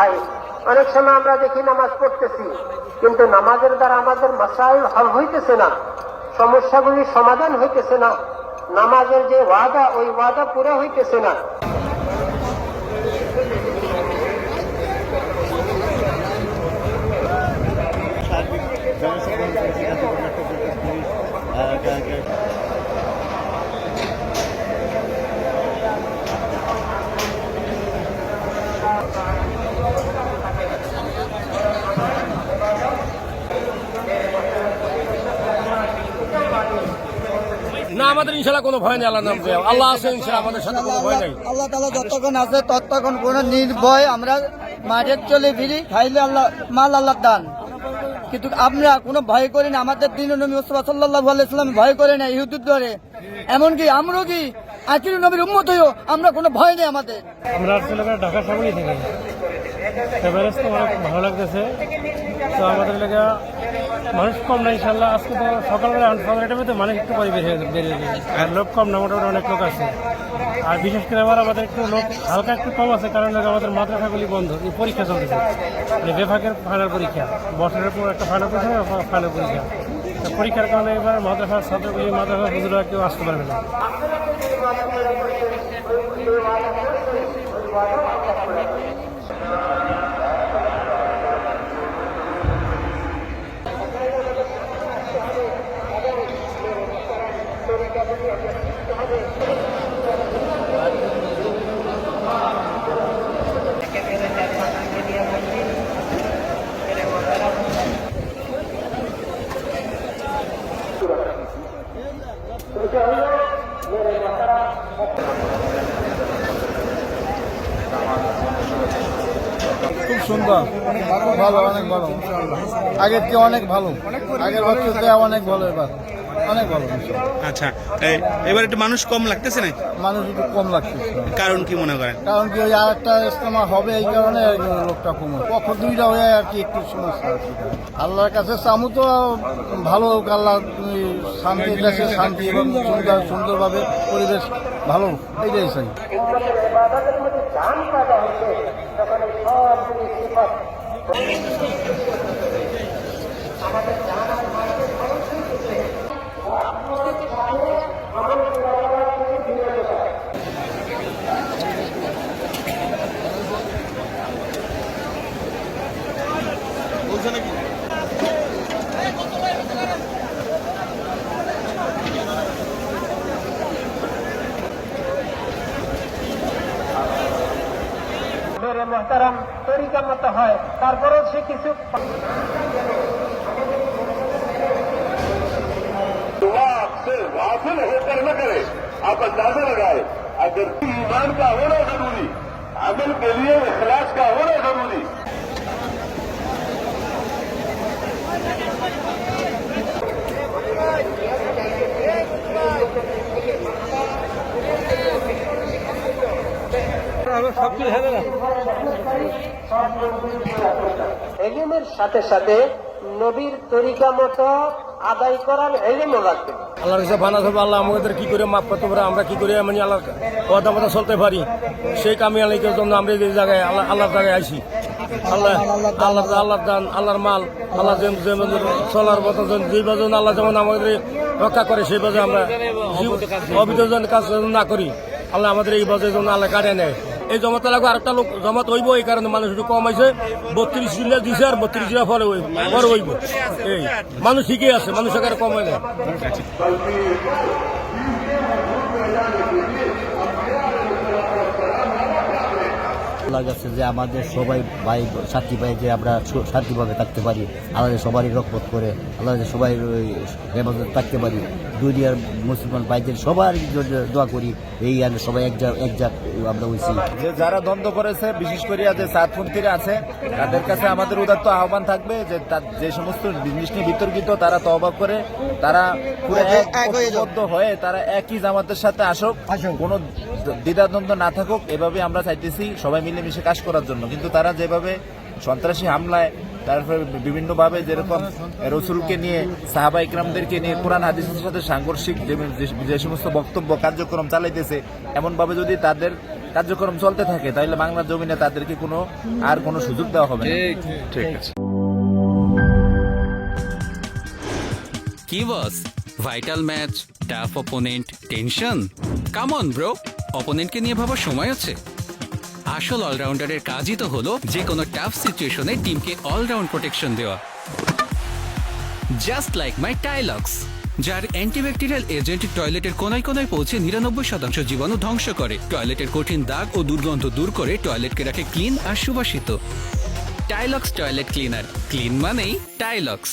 ভাই, অনেক সময় আমরা দেখি নামাজ পড়তেছি, কিন্তু নামাজের দ্বারা আমাদের মাসাইল হল হইতেছে না, সমস্যাগুলি সমাধান হইতেছে না, নামাজের যে ওয়াদা ওই ওয়াদা পুরো হইতেছে না। না, আমাদের ইনশাআল্লাহ কোনো ভয় নেই। আল্লাহ নাম আল্লাহ আছে, ইনশাআল্লাহ আমাদের সাথে কোনো ভয় নেই। আল্লাহ তাআলা যতক্ষণ আছে ততক্ষণ কোনো নির্ভয় আমরা মাঠে চলে ফিরি, খাইলে আল্লাহ মাল আল্লাহ দান। কিন্তু আমরা কোনো ভয় করি না, আমাদের দিন নবী মুস্তাফা সাল্লাল্লাহু আলাইহি ওয়াসাল্লাম ভয় করে না ইহুদুর ধরে, এমনকি আমরাও কি আখির নবীর উম্মত হইও আমরা কোনো ভয় নেই আমাদের। আমরা আসলে ঢাকা সামনেই থেকে এভারেস্ট তো অনেক ভালো লাগতেছে। তো আমাদের এলাকা মানুষ কম না ইনশাল্লাহ। আজকে তো সকালবেলা তো মানুষ একটু পরে বেরিয়ে যায়, আর লোক কম না, মোটামুটি অনেক লোক আছে। আর বিশেষ করে আবার আমাদের একটু লোক হালকা একটু কম আছে, কারণ আমাদের মাদ্রাসাগুলি বন্ধ, এই পরীক্ষা চলতেছে, মানে বেফাকের ফাইনাল পরীক্ষা, বছরের পর একটা ফাইনাল পরীক্ষা, ফাইনাল পরীক্ষা। তো পরীক্ষার কারণে এবার মাদ্রাসার ছাত্রগুলি, মাদ্রাসা হুজুরা কেউ আসতে পারবে না। খুব সুন্দর, ভালো, অনেক ভালো, আগের চেয়ে অনেক ভালো, আগের বছর থেকে অনেক ভালো, এবার অনেক ভালো। আচ্ছা, এবার একটু মানুষ কম লাগতেছে না? মানুষ একটু কম লাগছে, কারণ কি মনে করেন? কারণ কি ওই আর একটা ইজতেমা হবে, এই কারণে লোকটা কম, পক্ষ দুইটা হয়ে আর কি একটু সমস্যা আছে। আল্লাহর কাছে চামু তো ভালো হোক, আল্লাহ শান্তি দেশে শান্তি এবং সুন্দরভাবে পরিবেশ ভালো, এইটাই চাই। ইবাদতের মধ্যে জান পয়দা হচ্ছে, তখন এই সবগুলি সিফাত আমাদের জান আর মানসিক খরচ হইতেছে। মেরে মোহতারাম তরিকা মতো হয়, তারপরেও সে কিছু दुआ आपसे वाफिल होकर न करे। आप अंदाजा लगाए, अगर ईमान का होना जरूरी, अमल के लिए इखलास का होना जरूरी। এলিমের সাথে সাথে নবীর তরিকা মতো আদায় করার এলিমও লাগবে। আল্লাহর কাছে বানা হবে, আল্লাহ আমাদের কি করে মাফ করতে পারে, আমরা কি করে মানে আল্লাহর কথা মতো চলতে পারি, সেই কামিয়ালির জন্য আমরা এই জায়গায় আল্লাহর জায়গায় আসি। আল্লাহর দান, আল্লাহর মাল, আল্লাহ যেমন চলার মতো যেই বাজন আল্লাহ যেমন আমাদের রক্ষা করে, সেই বাজে আমরা অবিধজন কাজ না করি, আল্লাহ আমাদের এই বাজের জন্য আল্লাহ কাটে নেয়। এই জমাতে লাগবে আরেকটা লোক জমাত হইব, এই কারণে মানুষ একটু কম হয়েছে, 32 জিল্লা দিছে, আর 32 জিল্লা পরে হইব। এই মানুষ ঠিকই আছে, মানুষ এখানে কম হয় না। লাগাচ্ছে যে আমাদের সবাই ভাই সাথী ভাই, যে আমরা শান্তিভাবে থাকতে পারি, আল্লাহ সবারই রক্ষা করে, আল্লাহ সবাই হেফাজত থাকতে পারি, দুনিয়ার মুসলমান ভাইদের সবার দোয়া করি, এই আর সবাই একজাক আমরা হয়েছি। যে যারা দ্বন্দ্ব করেছে, বিশেষ করে যে সাতপন্থীরা আছে, তাদের কাছে আমাদের উদাত্ত আহ্বান থাকবে যে যে সমস্ত জিনিস নিয়ে বিতর্কিত, তারা তওবা করে, তারা পুরো একবদ্ধ হয়ে তারা একই জামাতের সাথে আসুক, কোনো দ্বিধাদ্বন্দ্ব না থাকুক। এভাবে আমরা চাইতেছি সবাই মিলেমিশে কাজ করার জন্য। কিন্তু তারা যেভাবে সন্ত্রাসী হামলায়, তারপরে বিভিন্নভাবে যেরকম রসুলকে নিয়ে, সাহাবা ইকরামদেরকে নিয়ে কোরআন হাদিসের সাথে সাংঘর্ষিক যে সমস্ত বক্তব্য কার্যক্রম চালাইতেছে, এমনভাবে যদি তাদের কার্যক্রম চলতে থাকে, তাহলে বাংলার জমিনে তাদেরকে আর কোনো সুযোগ দেওয়া হবে না। ঠিক আছে। কি boss, vital match, tough opponent, tension? Come on bro, অপোনেন্টকে নিয়ে ভাবার সময় আছে। আসল অলরাউন্ডারের কাজই তো হলো যে কোনো টাফ সিচুয়েশনে টিমকে অলরাউন্ড প্রোটেকশন দেওয়া। জাস্ট লাইক মাই টাইলক্স, যার অ্যান্টিব্যাকটেরিয়াল এজেন্ট টয়লেটের কোনায় কোনায় পৌঁছে 99% জীবাণু ধ্বংস করে, টয়লেটের কঠিন দাগ ও দুর্গন্ধ দূর করে টয়লেটকে রাখে ক্লিন আর সুবাসিত। টাইলক্স টয়লেট ক্লিনার, ক্লিন মানেই টাইলক্স।